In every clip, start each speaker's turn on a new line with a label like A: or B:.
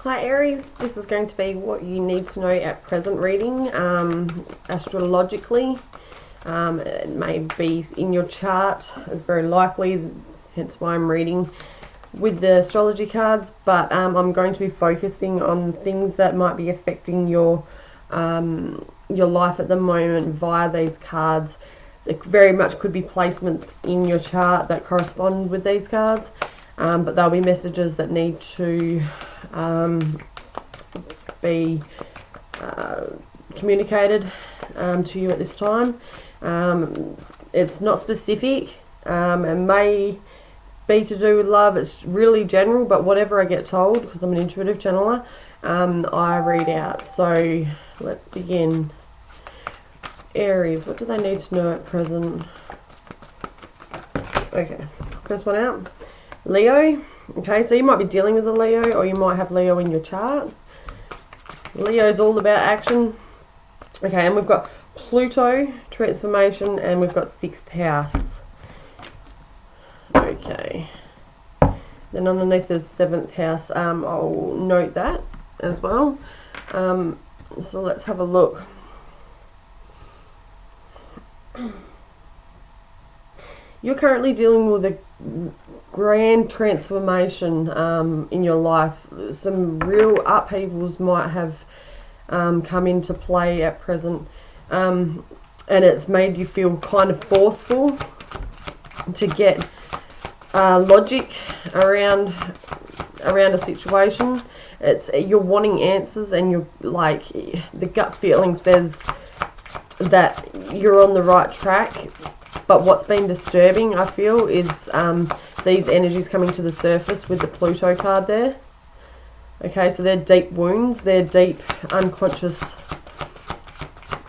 A: Hi Aries, this is going to be what you need to know at present reading, astrologically. It may be in your chart, it's very likely, hence why I'm reading with the astrology cards, but I'm going to be focusing on things that might be affecting your life at the moment via these cards. It very much could be placements in your chart that correspond with these cards, but there'll be messages that need to be communicated to you at this time. It's not specific, and may be to do with love. It's really general, but whatever I get told, because I'm an intuitive channeler, I read out. So let's begin. Aries, what do they need to know at present? Okay, first one out. Leo. Okay, so you might be dealing with a Leo, or you might have Leo in your chart. Leo's all about action. Okay, and we've got Pluto, transformation, and we've got 6th house. Okay. Then underneath there's 7th house. I'll note that as well. So let's have a look. You're currently dealing with a grand transformation in your life. Some real upheavals might have come into play at present, and it's made you feel kind of forceful to get logic around a situation. You're wanting answers, and you're like, the gut feeling says that you're on the right track. But what's been disturbing, I feel, is these energies coming to the surface with the Pluto card there. Okay, so they're deep wounds, they're deep unconscious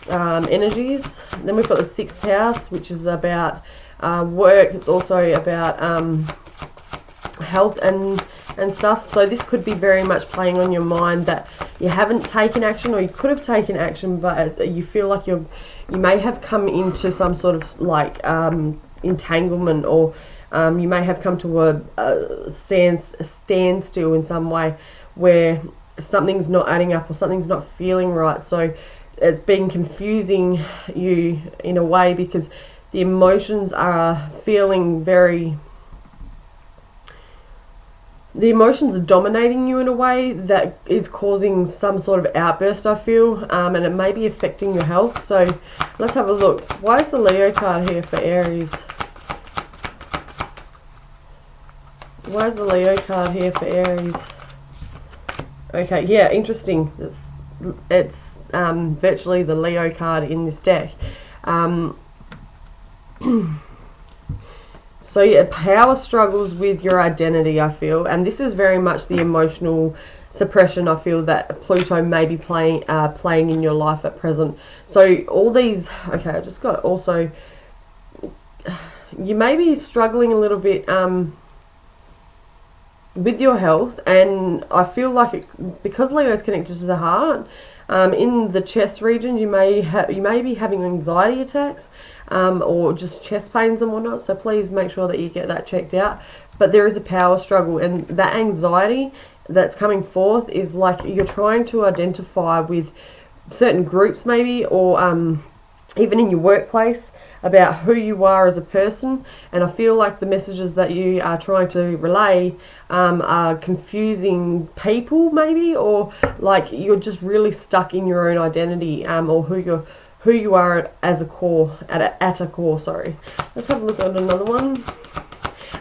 A: energies. Then we've got the 6th house, which is about work. It's also about health and stuff. So this could be very much playing on your mind that you haven't taken action, or you could have taken action, but you feel like you may have come into some sort of like entanglement, or you may have come to a standstill in some way where something's not adding up or something's not feeling right. So it's been confusing you in a way, because the emotions are feeling very... The emotions are dominating you in a way that is causing some sort of outburst, I feel, and it may be affecting your health. So let's have a look. Why is the Leo card here for Aries? Why is the Leo card here for Aries? Okay, yeah, interesting. It's virtually the Leo card in this deck. So yeah, power struggles with your identity, I feel, and this is very much the emotional suppression, I feel, that Pluto may be playing in your life at present. So all these, okay, I just got also, you may be struggling a little bit with your health, and I feel like because Leo is connected to the heart, in the chest region, you may be having anxiety attacks, or just chest pains and whatnot. So please make sure that you get that checked out. But there is a power struggle, and that anxiety that's coming forth is like you're trying to identify with certain groups, maybe, or even in your workplace, about who you are as a person. And I feel like the messages that you are trying to relay are confusing people, maybe, or like you're just really stuck in your own identity, or who you are as a core, at a core. Sorry. Let's have a look at another one.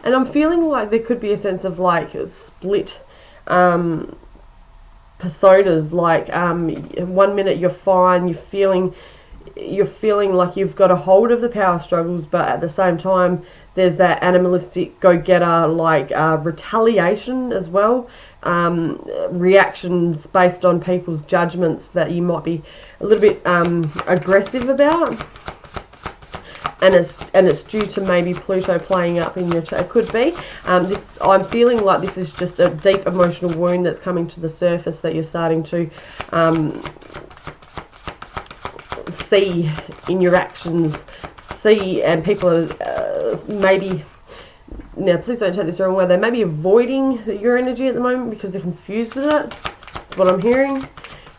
A: And I'm feeling like there could be a sense of like split personas. Like 1 minute you're fine, you're feeling like you've got a hold of the power struggles, but at the same time there's that animalistic go-getter, like retaliation as well, reactions based on people's judgments that you might be a little bit aggressive about, and it's due to maybe Pluto playing up in your chart. It could be I'm feeling like this is just a deep emotional wound that's coming to the surface that you're starting to see in your actions, and people are maybe, now please don't take this the wrong way, they may be avoiding your energy at the moment because they're confused with it. That's what I'm hearing.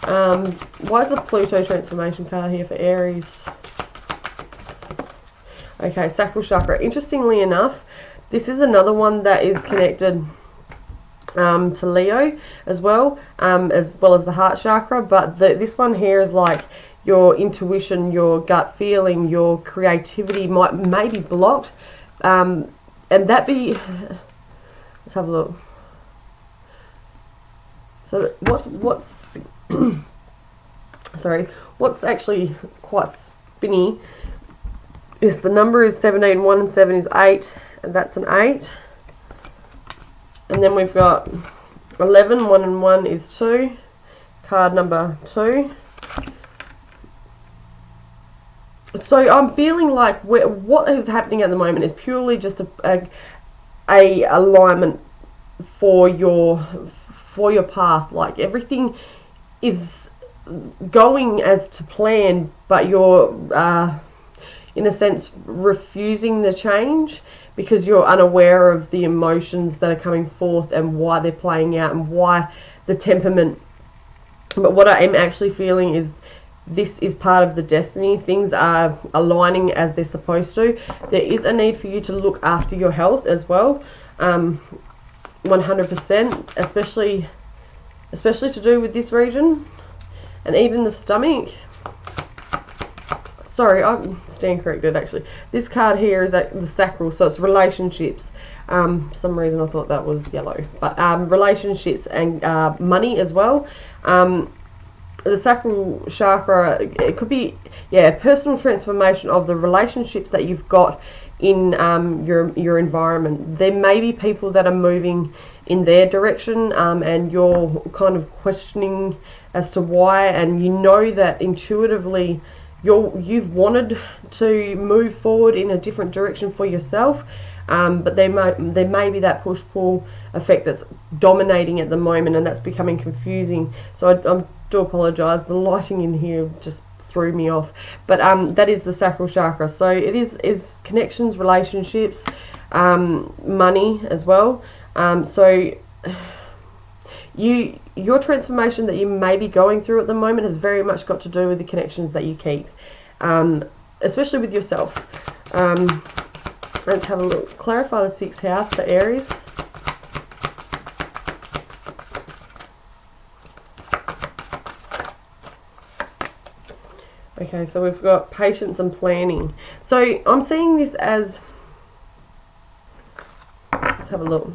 A: Why is the Pluto transformation card here for Aries? Okay, sacral chakra. Interestingly enough, this is another one that is connected to Leo as well as the heart chakra. But this one here is like your intuition, your gut feeling, your creativity may be blocked, and that be. Let's have a look. So what's sorry, what's actually quite spinny is the number is 17, 1 and 7 is 8, and that's an 8. And then we've got 11, 1 and 1 is 2, card number 2. So I'm feeling like what is happening at the moment is purely just a alignment for your path. Like everything is going as to plan, but you're in a sense refusing the change because you're unaware of the emotions that are coming forth and why they're playing out and why the temperament. But what I am actually feeling is this is part of the destiny. Things are aligning as they're supposed to. There is a need for you to look after your health as well, 100%, especially to do with this region and even the stomach. Sorry, I stand corrected actually. This card here is the sacral, so it's relationships. For some reason I thought that was yellow, but relationships and money as well. The sacral chakra, it could be personal transformation of the relationships that you've got in your environment. There may be people that are moving in their direction, and you're kind of questioning as to why, and you know that intuitively you've wanted to move forward in a different direction for yourself, but there may be that push-pull effect that's dominating at the moment, and that's becoming confusing. So I do apologise, the lighting in here just threw me off, but that is the sacral chakra. So it is connections, relationships, money as well. So your transformation that you may be going through at the moment has very much got to do with the connections that you keep, especially with yourself. Let's have a look. Clarify the 6th house for Aries. Okay, so we've got patience and planning. So I'm seeing this as, let's have a look,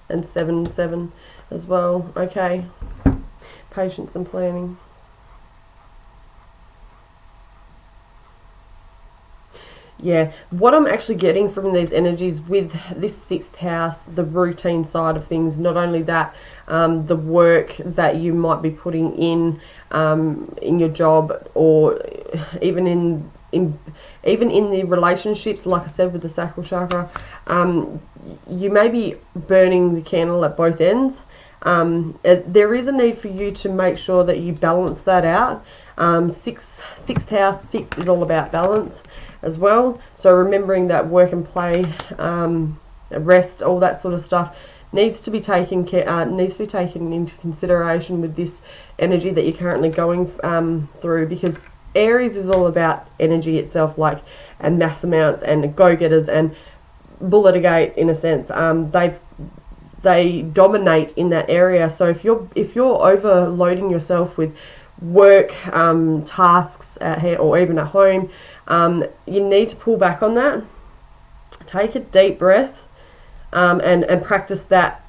A: and 7, 7 as well. Okay, patience and planning. Yeah, what I'm actually getting from these energies with this 6th house, the routine side of things, not only that, the work that you might be putting in your job, or even in the relationships, like I said with the sacral chakra, you may be burning the candle at both ends. There is a need for you to make sure that you balance that out. 6th house, 6 is all about balance as well. So remembering that work and play, rest, all that sort of stuff needs to be taken into consideration with this energy that you're currently going through, because Aries is all about energy itself, and mass amounts and go-getters and bulletigate in a sense. They dominate in that area. So if you're overloading yourself with work, tasks at here or even at home, you need to pull back on that. Take a deep breath, and practice that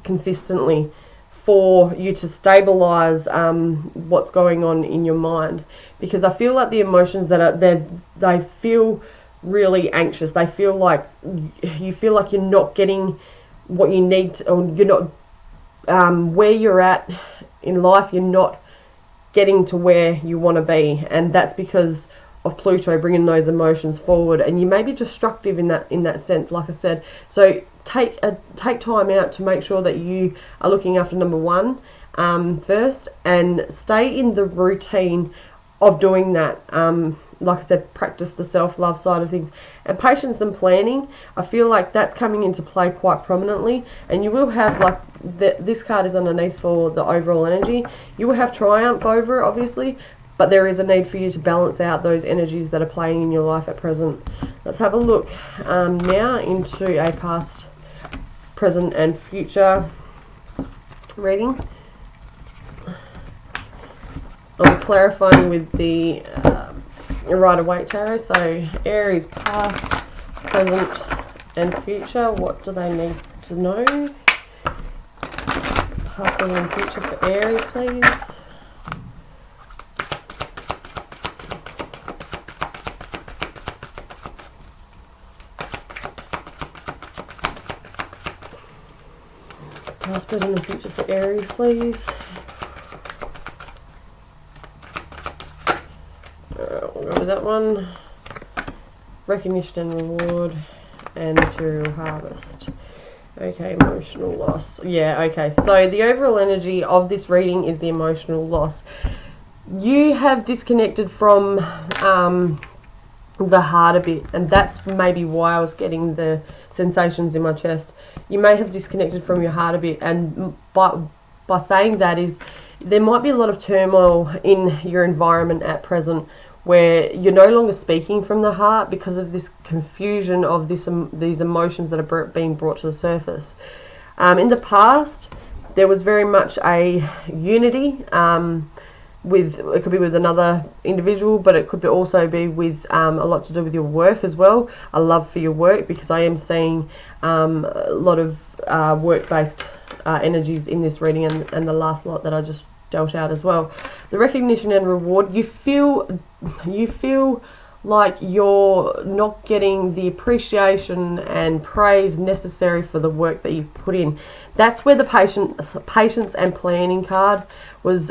A: consistently for you to stabilize what's going on in your mind, because I feel like the emotions that are there, they feel really anxious. They feel like you're not getting what you need to, or you're not where you're at in life. You're not getting to where you want to be, and that's because of Pluto bringing those emotions forward, and you may be destructive in that sense, like I said. So take time out to make sure that you are looking after number one first, and stay in the routine of doing that. like I said, practice the self-love side of things. And patience and planning, I feel like that's coming into play quite prominently. And you will have, like, this card is underneath for the overall energy. You will have triumph over it, obviously, but there is a need for you to balance out those energies that are playing in your life at present. Let's have a look now into a past, present and future reading. I'm clarifying with the Rider-Waite Tarot. So Aries, past, present and future. What do they need to know? Past, present and future for Aries, please. Past, present and future for Aries, please. We'll go with that one. Recognition and reward and material harvest. Okay, emotional loss. Yeah, okay. So the overall energy of this reading is the emotional loss. You have disconnected from the heart a bit, and that's maybe why I was getting the sensations in my chest. You may have disconnected from your heart a bit, and by saying that is there might be a lot of turmoil in your environment at present where you're no longer speaking from the heart because of this confusion of these emotions that are being brought to the surface. In the past, there was very much a unity it could be with another individual, but it could also be with a lot to do with your work as well. A love for your work, because I am seeing a lot of work-based energies in this reading, and the last lot that I just dealt out as well. The recognition and reward, you feel like you're not getting the appreciation and praise necessary for the work that you've put in. That's where the patience and planning card was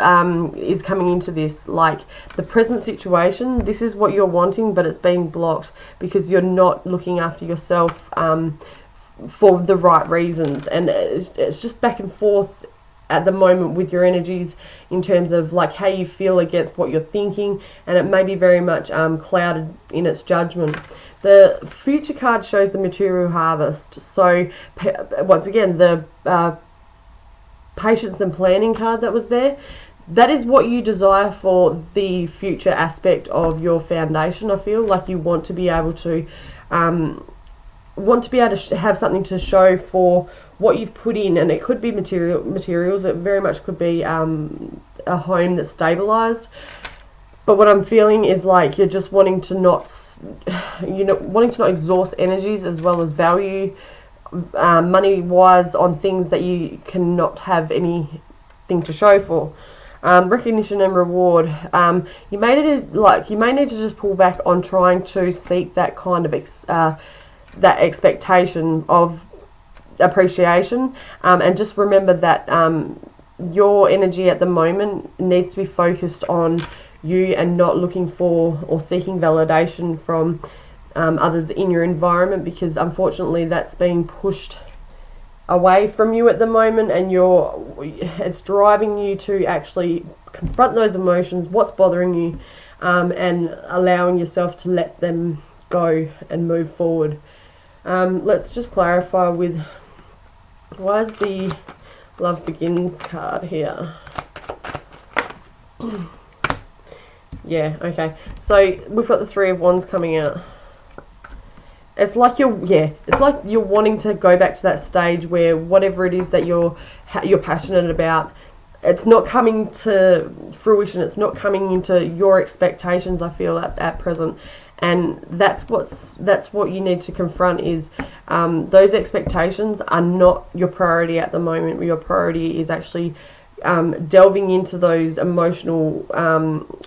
A: is coming into this. Like the present situation, this is what you're wanting, but it's being blocked because you're not looking after yourself for the right reasons, and it's just back and forth at the moment with your energies in terms of like how you feel against what you're thinking, and it may be very much clouded in its judgment. The future card shows the material harvest. So once again, the patience and planning card that was there, that is what you desire for the future aspect of your foundation. I feel like you want to be able to have something to show for what you've put in, and it could be materials. It very much could be a home that's stabilized. But what I'm feeling is like you're just wanting to not exhaust energies as well as value money-wise on things that you cannot have anything to show for. Recognition and reward. You may need to just pull back on trying to seek that kind of that expectation of appreciation, and just remember that your energy at the moment needs to be focused on you and not looking for or seeking validation from others in your environment, because unfortunately that's being pushed away from you at the moment, and it's driving you to actually confront those emotions, what's bothering you, and allowing yourself to let them go and move forward. Let's just clarify with, why is the Love Begins card here? Yeah, okay. So we've got the Three of Wands coming out. It's like you're wanting to go back to that stage where whatever it is that you're passionate about, it's not coming to fruition. It's not coming into your expectations, I feel, at present. And that's what you need to confront is those expectations are not your priority at the moment. Your priority is actually delving into those emotional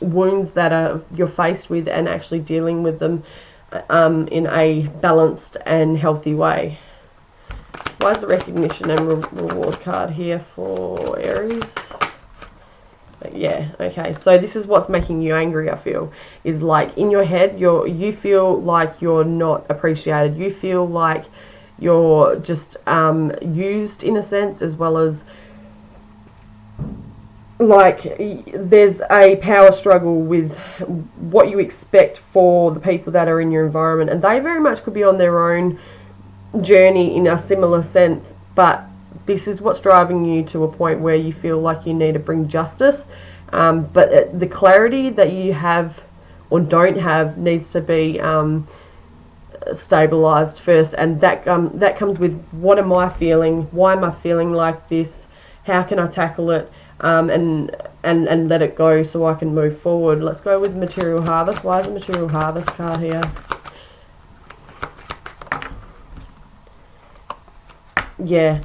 A: wounds that you're faced with, and actually dealing with them in a balanced and healthy way. Why is the recognition and reward card here for Aries? Yeah, okay. So this is what's making you angry, I feel, is like in your head you feel like you're not appreciated. You feel like you're just used in a sense, as well as like there's a power struggle with what you expect for the people that are in your environment, and they very much could be on their own journey in a similar sense, but this is what's driving you to a point where you feel like you need to bring justice, but the clarity that you have or don't have needs to be stabilized first, and that comes with, what am I feeling, why am I feeling like this, how can I tackle it, and let it go so I can move forward. Let's go with Material Harvest. Why is the Material Harvest card here? Yeah,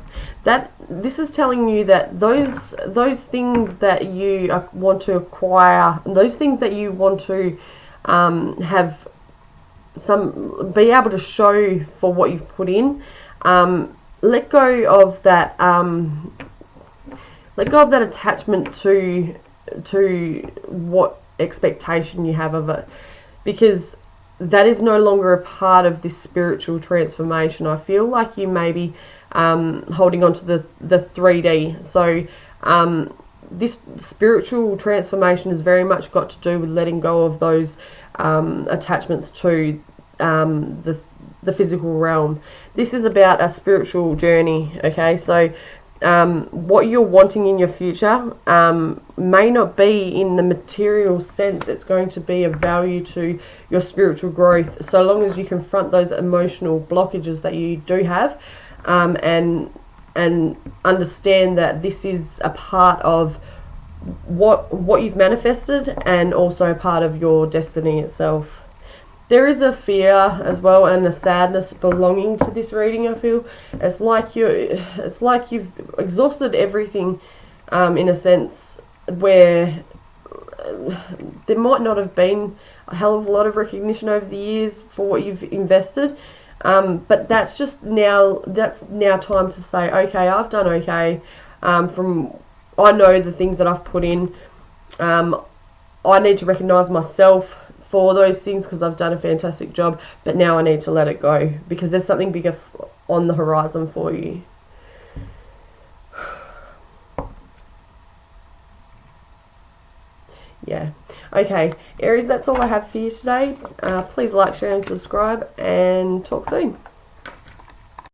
A: this is telling you that those things that you want to acquire, those things that you want to have be able to show for what you've put in, let go of that. Let go of that attachment to what expectation you have of it, because that is no longer a part of this spiritual transformation. I feel like you may be holding on to the 3D. So this spiritual transformation has very much got to do with letting go of those attachments to the physical realm. This is about a spiritual journey, okay? So what you're wanting in your future may not be in the material sense. It's going to be of value to your spiritual growth, so long as you confront those emotional blockages that you do have, and understand that this is a part of what you've manifested, and also a part of your destiny itself. There is a fear as well, and a sadness belonging to this reading. I feel it's like you've exhausted everything, in a sense where there might not have been a hell of a lot of recognition over the years for what you've invested, but that's now time to say, okay, I've done okay. I know the things that I've put in. I need to recognise myself for those things, because I've done a fantastic job, but now I need to let it go, because there's something bigger on the horizon for you. Yeah. Okay, Aries, that's all I have for you today. Please like, share and subscribe, and talk soon.